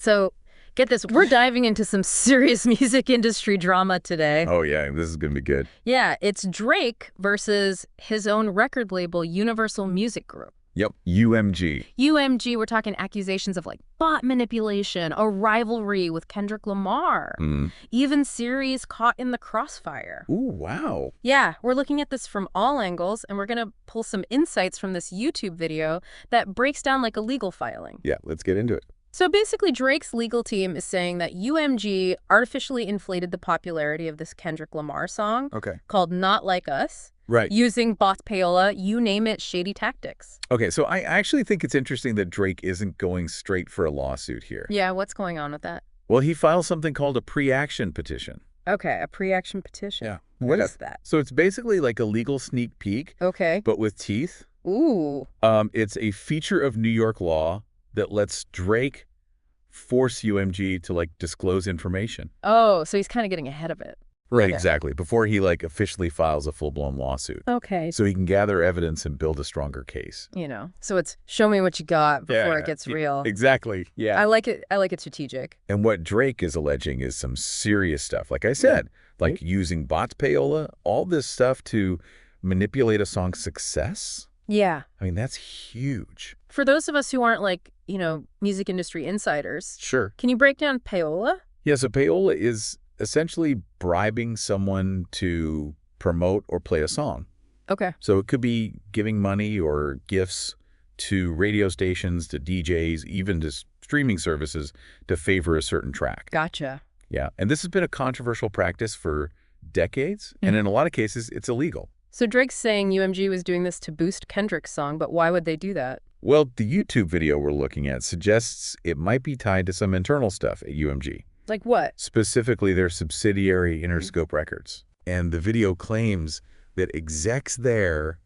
So get this, we're diving into some serious music industry drama today. Oh, yeah, this is going to be good. Yeah, it's Drake versus his own record label, Universal Music Group. Yep, UMG. UMG, we're talking accusations of like bot manipulation, a rivalry with Kendrick Lamar. Even Siri's caught in the crossfire. Ooh, wow. Yeah, we're looking at this from all angles, and we're going to pull some insights from this YouTube video that breaks down like a legal filing. Yeah, let's get into it. So basically, Drake's legal team is saying that UMG artificially inflated the popularity of this Kendrick Lamar song called Not Like Us. Right. Using bot payola, you name it, shady tactics. Okay, so I actually think it's interesting that Drake isn't going straight for a lawsuit here. Yeah, what's going on with that? Well, he filed something called a pre-action petition. Okay, a pre-action petition. Yeah. What is that? So it's basically like a legal sneak peek, but with teeth. Ooh. It's a feature of New York law that lets Drake force UMG to, like, disclose information. Oh, so he's kind of getting ahead of it. Right, exactly. Before he, like, officially files a full-blown lawsuit. Okay. So he can gather evidence and build a stronger case. You know, so it's show me what you got before it gets real. Exactly, yeah. I like it strategic. And what Drake is alleging is some serious stuff. Like I said, like using bots payola, all this stuff to manipulate a song's success. Yeah. I mean, that's huge. For those of us who aren't like, you know, music industry insiders. Sure. Can you break down payola? Yeah, so payola is essentially bribing someone to promote or play a song. Okay. So it could be giving money or gifts to radio stations, to DJs, even to streaming services to favor a certain track. Gotcha. Yeah, and this has been a controversial practice for decades, and in a lot of cases, it's illegal. So Drake's saying UMG was doing this to boost Kendrick's song, but why would they do that? Well, the YouTube video we're looking at suggests it might be tied to some internal stuff at UMG. Like what? Specifically, their subsidiary Interscope Records. And the video claims that execs there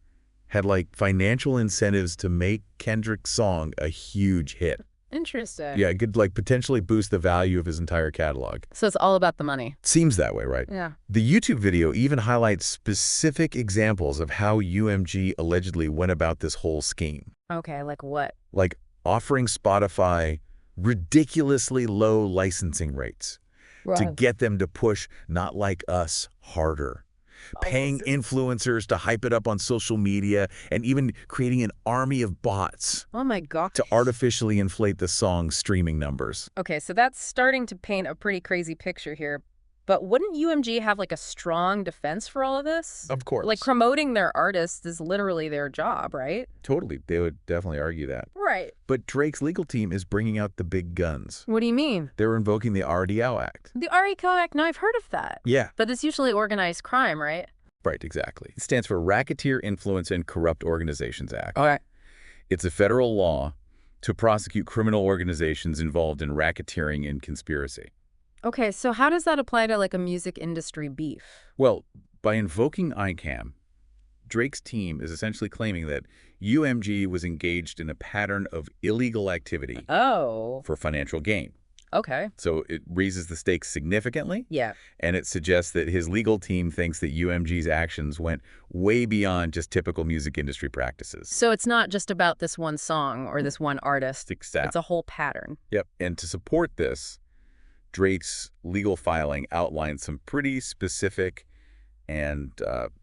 had, like, financial incentives to make Kendrick's song a huge hit. Interesting. Yeah, it could, like, potentially boost the value of his entire catalog. So it's all about the money. Seems that way, right? Yeah. The YouTube video even highlights specific examples of how UMG allegedly went about this whole scheme. Okay, like what? Like offering Spotify ridiculously low licensing rates to get them to push Not Like Us harder. Paying influencers to hype it up on social media, and even creating an army of bots. Oh my gosh. To artificially inflate the song's streaming numbers. Okay, so that's starting to paint a pretty crazy picture here. But wouldn't UMG have like a strong defense for all of this? Of course. Like promoting their artists is literally their job, right? Totally. They would definitely argue that. Right. But Drake's legal team is bringing out the big guns. What do you mean? They're invoking the RDO Act. The RECO Act? No, I've heard of that. Yeah. But it's usually organized crime, right? Right, exactly. It stands for Racketeer Influence and Corrupt Organizations Act. All right. It's a federal law to prosecute criminal organizations involved in racketeering and conspiracy. Okay, so how does that apply to like a music industry beef? Well, by invoking ICAM, Drake's team is essentially claiming that UMG was engaged in a pattern of illegal activity for financial gain. Okay. So it raises the stakes significantly. Yeah. And it suggests that his legal team thinks that UMG's actions went way beyond just typical music industry practices. So it's not just about this one song or this one artist. Exactly. It's a whole pattern. Yep. And to support this, Drake's legal filing outlines some pretty specific and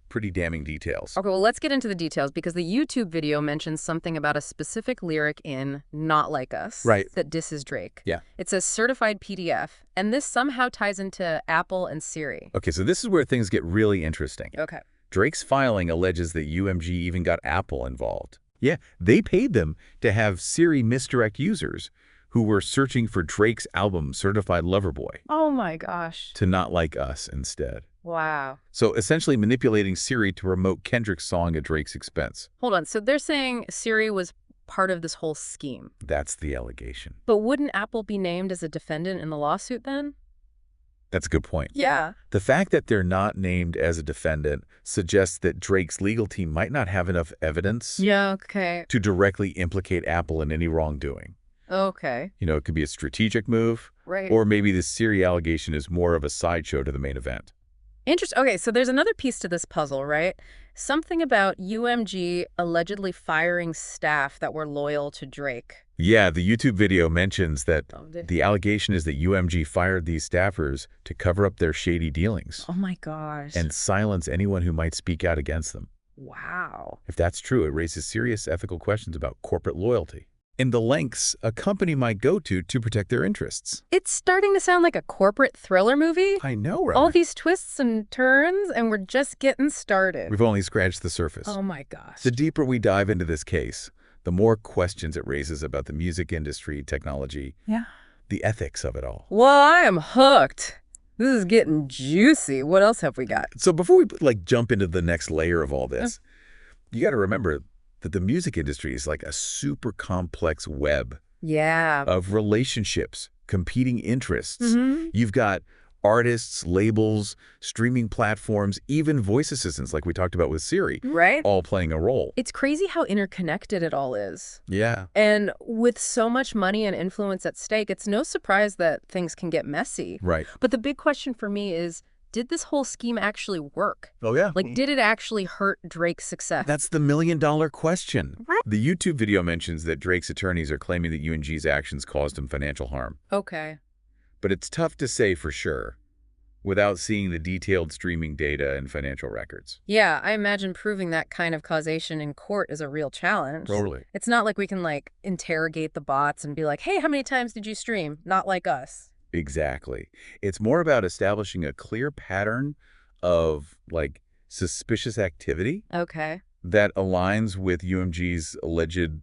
pretty damning details. Okay, well, let's get into the details because the YouTube video mentions something about a specific lyric in Not Like Us that disses Drake. Yeah. It says certified PDF, and this somehow ties into Apple and Siri. Okay, so this is where things get really interesting. Okay. Drake's filing alleges that UMG even got Apple involved. Yeah, they paid them to have Siri misdirect users who were searching for Drake's album, Certified Lover Boy. Oh my gosh. To Not Like Us instead. Wow. So essentially manipulating Siri to promote Kendrick's song at Drake's expense. Hold on. So they're saying Siri was part of this whole scheme. That's the allegation. But wouldn't Apple be named as a defendant in the lawsuit then? That's a good point. Yeah. The fact that they're not named as a defendant suggests that Drake's legal team might not have enough evidence to directly implicate Apple in any wrongdoing. Okay. You know, it could be a strategic move. Right. Or maybe the Siri allegation is more of a sideshow to the main event. Interesting. Okay, so there's another piece to this puzzle, right? Something about UMG allegedly firing staff that were loyal to Drake. Yeah, the YouTube video mentions that the allegation is that UMG fired these staffers to cover up their shady dealings. Oh my gosh. And silence anyone who might speak out against them. Wow. If that's true, it raises serious ethical questions about corporate loyalty and the lengths a company might go to protect their interests. It's starting to sound like a corporate thriller movie. I know, right? All these twists and turns, and we're just getting started. We've only scratched the surface. Oh my gosh. The deeper we dive into this case, the more questions it raises about the music industry, technology, the ethics of it all. Well, I am hooked. This is getting juicy. What else have we got? So before we jump into the next layer of all this, you got to remember that the music industry is like a super complex web of relationships, competing interests. You've got artists, labels, streaming platforms, even voice assistants like we talked about with Siri, all playing a role. It's crazy how interconnected it all is. Yeah. And with so much money and influence at stake, it's no surprise that things can get messy. Right. But the big question for me is, did this whole scheme actually work? Oh, yeah. Like, did it actually hurt Drake's success? That's the million-dollar question. The YouTube video mentions that Drake's attorneys are claiming that UMG's actions caused him financial harm. Okay. But it's tough to say for sure without seeing the detailed streaming data and financial records. Yeah, I imagine proving that kind of causation in court is a real challenge. Totally. It's not like we can, interrogate the bots and be like, hey, how many times did you stream? Not like us. Exactly. It's more about establishing a clear pattern of, suspicious activity. Okay. That aligns with UMG's alleged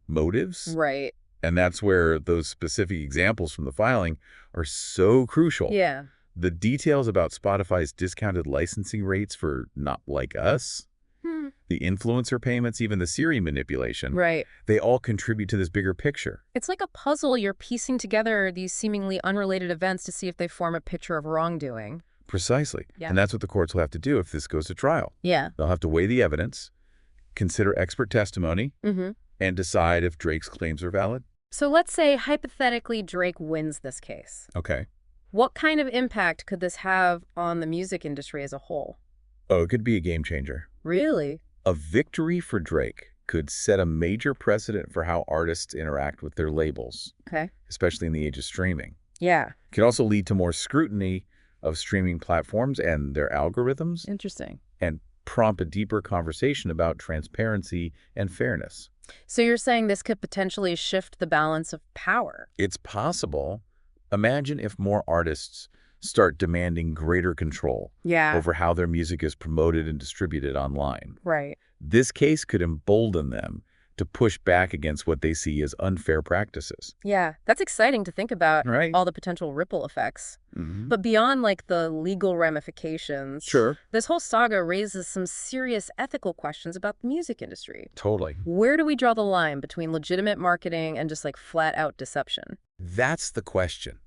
motives. Right. And that's where those specific examples from the filing are so crucial. Yeah. The details about Spotify's discounted licensing rates for Not Like Us, the influencer payments, even the Siri manipulation, they all contribute to this bigger picture. It's like a puzzle. You're piecing together these seemingly unrelated events to see if they form a picture of wrongdoing. Precisely. Yeah. And that's what the courts will have to do if this goes to trial. Yeah. They'll have to weigh the evidence, consider expert testimony, and decide if Drake's claims are valid. So let's say, hypothetically, Drake wins this case. Okay. What kind of impact could this have on the music industry as a whole? Oh, it could be a game changer. Really? A victory for Drake could set a major precedent for how artists interact with their labels. Okay. Especially in the age of streaming. Yeah. It could also lead to more scrutiny of streaming platforms and their algorithms. Interesting. And prompt a deeper conversation about transparency and fairness. So you're saying this could potentially shift the balance of power? It's possible. Imagine if more artists start demanding greater control over how their music is promoted and distributed online. Right. This case could embolden them to push back against what they see as unfair practices. Yeah, that's exciting to think about, all the potential ripple effects. But beyond the legal ramifications, this whole saga raises some serious ethical questions about the music industry. Totally. Where do we draw the line between legitimate marketing and just flat-out deception? That's the question.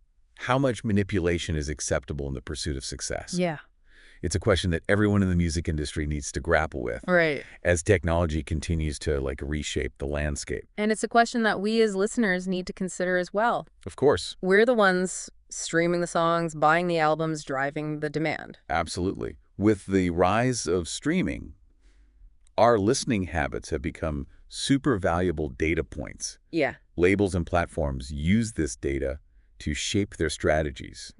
How much manipulation is acceptable in the pursuit of success? Yeah. It's a question that everyone in the music industry needs to grapple with. Right. As technology continues to reshape the landscape. And it's a question that we as listeners need to consider as well. Of course. We're the ones streaming the songs, buying the albums, driving the demand. Absolutely. With the rise of streaming, our listening habits have become super valuable data points. Yeah. Labels and platforms use this data to shape their strategies,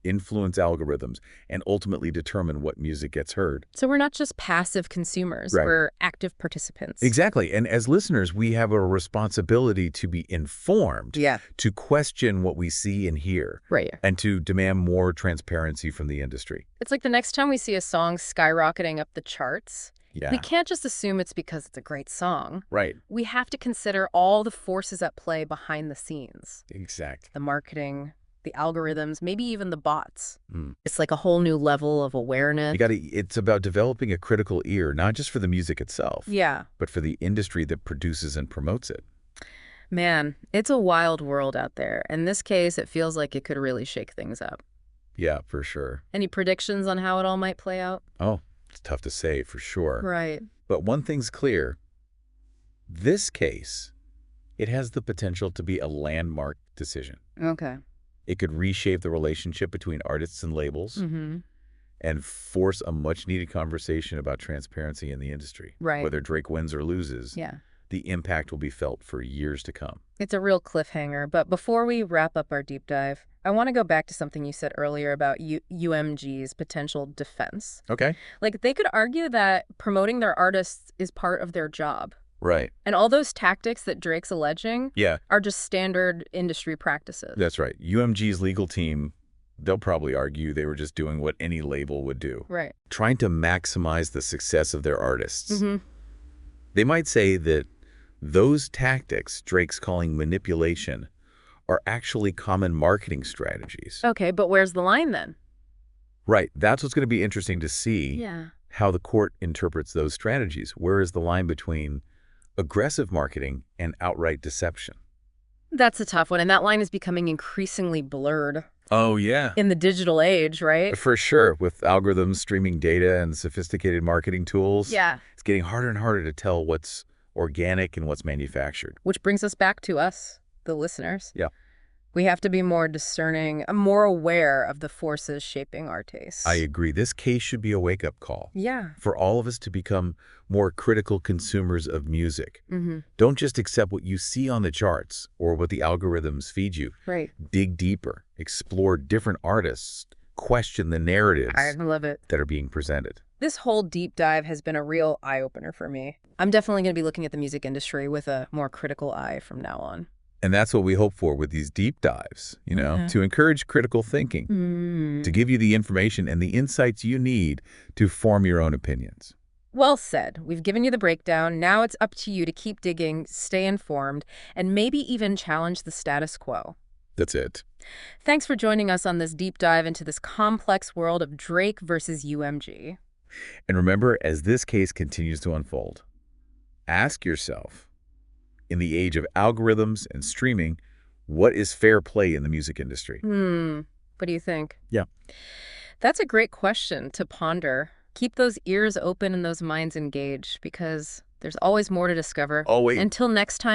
influence algorithms, and ultimately determine what music gets heard. So we're not just passive consumers, we're active participants. Exactly. And as listeners, we have a responsibility to be informed, to question what we see and hear, and to demand more transparency from the industry. It's like the next time we see a song skyrocketing up the charts, we can't just assume it's because it's a great song. Right. We have to consider all the forces at play behind the scenes. Exactly. The marketing, the algorithms, maybe even the bots. It's like a whole new level of awareness. It's about developing a critical ear, not just for the music itself, but for the industry that produces and promotes it. Man, it's a wild world out there. In this case, it feels like it could really shake things up. Yeah, for sure. Any predictions on how it all might play out? Oh, it's tough to say for sure. Right. But one thing's clear. This case, it has the potential to be a landmark decision. Okay. It could reshape the relationship between artists and labels. and force a much-needed conversation about transparency in the industry. Right. Whether Drake wins or loses, Yeah. the impact will be felt for years to come. It's a real cliffhanger, but before we wrap up our deep dive, I want to go back to something you said earlier about UMG's potential defense. Okay. Like, they could argue that promoting their artists is part of their job. Right. And all those tactics that Drake's alleging Yeah. are just standard industry practices. That's right. UMG's legal team, they'll probably argue they were just doing what any label would do. Right. Trying to maximize the success of their artists. Mm-hmm. They might say that those tactics Drake's calling manipulation are actually common marketing strategies. Okay, but where's the line then? Right. That's what's going to be interesting to see. Yeah. How the court interprets those strategies. Where is the line between aggressive marketing and outright deception? That's a tough one, and that line is becoming increasingly blurred. Oh, yeah. In the digital age, right? For sure. With algorithms, streaming data, and sophisticated marketing tools. Yeah. It's getting harder and harder to tell what's organic and what's manufactured. Which brings us back to us, the listeners. Yeah. We have to be more discerning, more aware of the forces shaping our tastes. I agree. This case should be a wake-up call. Yeah. For all of us to become more critical consumers of music. Mm-hmm. Don't just accept what you see on the charts or what the algorithms feed you. Right. Dig deeper. Explore different artists. Question the narratives I love it. that are being presented. This whole deep dive has been a real eye-opener for me. I'm definitely going to be looking at the music industry with a more critical eye from now on. And that's what we hope for with these deep dives, to encourage critical thinking, to give you the information and the insights you need to form your own opinions. Well said. We've given you the breakdown. Now it's up to you to keep digging, stay informed, and maybe even challenge the status quo. That's it. Thanks for joining us on this deep dive into this complex world of Drake versus UMG. And remember, as this case continues to unfold, ask yourself, in the age of algorithms and streaming, what is fair play in the music industry? What do you think? Yeah. That's a great question to ponder. Keep those ears open and those minds engaged, because there's always more to discover. Always. Until next time.